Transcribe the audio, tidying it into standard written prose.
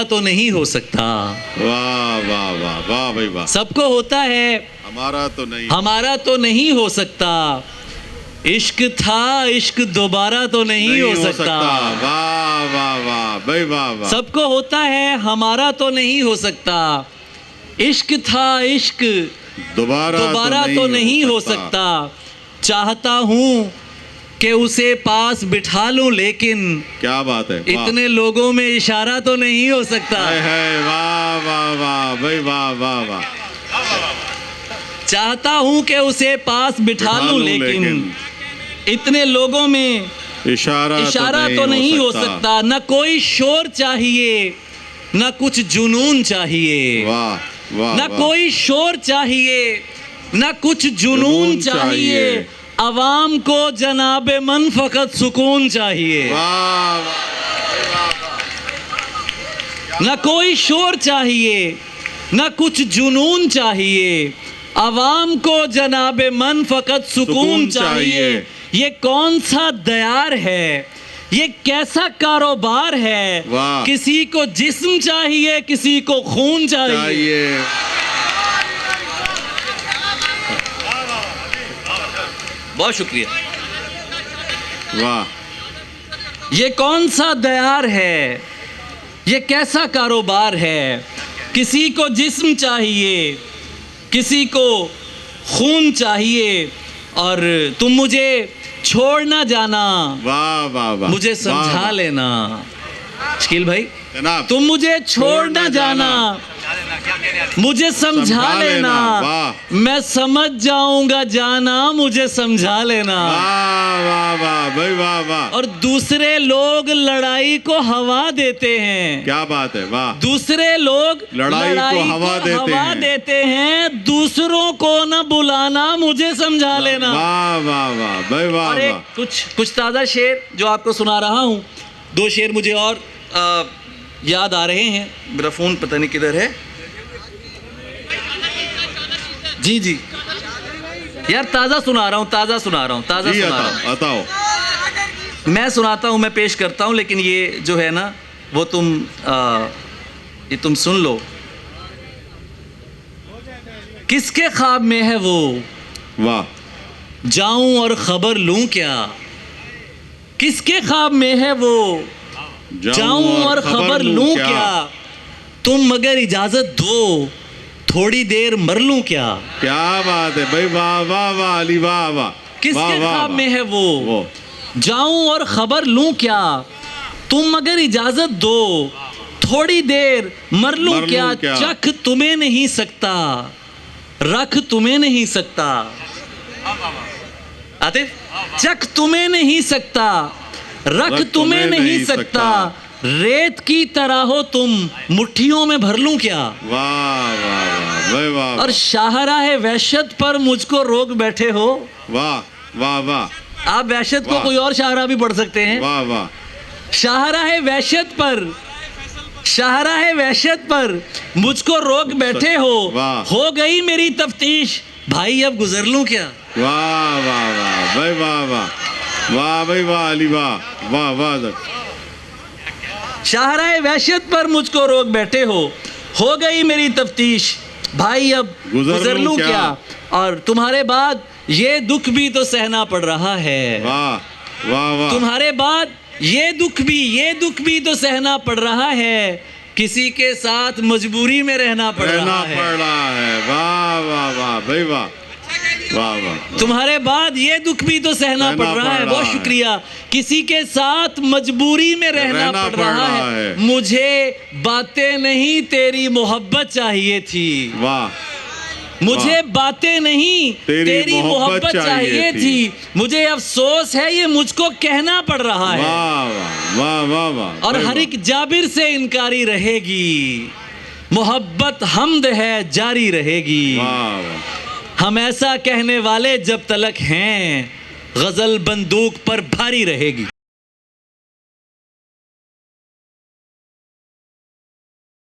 तो नहीं हो सकता। वाह वाह वाह वाह भाई वाह। सबको होता है, हमारा तो नहीं हो सकता। इश्क था, इश्क दोबारा तो नहीं हो सकता। वाह वाह वाह भाई वाह वाह। सबको होता है, हमारा तो नहीं हो सकता। इश्क था, इश्क दोबारा तो नहीं हो सकता। चाहता हूँ कि उसे पास बिठा लूं, लेकिन क्या बात है, इतने लोगों में इशारा तो नहीं हो सकता। है वाह वाह वाह भाई वाह वाह वाह। चाहता हूं कि उसे पास बिठा लूं, लेकिन इतने लोगों में इशारा तो नहीं हो सकता। न कोई शोर चाहिए, न कुछ जुनून चाहिए। वाह वाह। न कोई शोर चाहिए, न कुछ जुनून चाहिए। अवाम को जनाबे मन फकत सुकून चाहिए। न कोई शोर चाहिए, न कुछ जुनून चाहिए। अवाम को जनाबे मन फकत सुकून चाहिए। ये कौन सा दयार है, ये कैसा कारोबार है। किसी को जिस्म चाहिए, किसी को खून चाहिए। बहुत शुक्रिया। वाह। ये कौन सा दयार है, ये कैसा कारोबार है। किसी को जिस्म चाहिए, किसी को खून चाहिए। और तुम मुझे छोड़ ना जाना। वाह वाह वाह। मुझे समझा लेना। शकील भाई, तुम मुझे छोड़ ना जाना, मुझे समझा लेना। मैं समझ जाऊंगा जाना, मुझे समझा लेना। वाह वाह वाह भाई वाह वाह। और दूसरे लोग लड़ाई को हवा देते हैं। क्या बात है, वाह। दूसरे लोग लड़ाई को हवा देते हैं। दूसरों को न बुलाना, मुझे समझा लेना। वाह वाह वाह भाई वाह वाह। कुछ ताज़ा शेर जो आपको सुना रहा हूँ। दो शेर मुझे और याद आ रहे हैं। मेरा फ़ोन पता नहीं किधर है। जी जी यार, ताज़ा सुना रहा हूँ, ताज़ा सुना रहा हूँ। बताओ। मैं सुनाता हूँ, मैं पेश करता हूँ, लेकिन ये जो है ना वो तुम सुन लो। किसके ख्वाब में है वो, वाह। जाऊं और खबर लूं क्या। किसके ख्वाब में है वो, जाऊं और खबर लूं क्या। तुम मगर इजाजत दो, थोड़ी देर मर लूं क्या। क्या बात है भाई, वाह वाह वाह अली वाह वाह। किसके ख्वाब में है वो, जाऊं और खबर लूं क्या। तुम मगर इजाजत दो, थोड़ी देर मर लूं क्या। चख तुम्हें नहीं सकता, रख तुम्हें नहीं सकता। आतिफ, चख तुम्हें नहीं सकता, रख तुम्हें नहीं सकता। रेत की तरह हो तुम, मुट्ठियों में भर लूं क्या। वाह वाह वाह वाह। और शाहराहे वहशत पर मुझको रोक बैठे हो। वाह वाह वाह। आप वहशत को कोई और शाहरा भी पढ़ सकते हैं। वाह वाह। शाहराहे वहशत पर मुझको रोक बैठे हो गई मेरी तफ्तीश। भाई अब गुजर लूं क्या। वाह वाह वाह भाई वाह वाह। वाह भाई वाह अली वाह वाह वाह। शाहराए वहशत पर मुझको रोक बैठे हो गई मेरी तफ्तीश। भाई अब गुजर लूं क्या। और तुम्हारे बाद ये दुख भी तो सहना पड़ रहा है। वाह वाह वाह। तुम्हारे बाद ये दुख भी तो सहना पड़ रहा है। किसी के साथ मजबूरी में रहना पड़ रहा है। वाह वाह वाह भाई वाह वाह वाह। तुम्हारे बाद ये दुख भी तो सहना पड़ रहा है। बहुत शुक्रिया। किसी के साथ मजबूरी में रहना पड़ रहा है। मुझे बातें नहीं तेरी मोहब्बत चाहिए थी। वाह। मुझे बातें नहीं तेरी मोहब्बत चाहिए थी। मुझे अफसोस है ये मुझको कहना पड़ रहा है। वाह वाह वाह वाह। और हर एक जाबिर से इनकारी रहेगी। मोहब्बत हमद है जारी रहेगी। हम ऐसा कहने वाले जब तलक हैं, गजल बंदूक पर भारी रहेगी।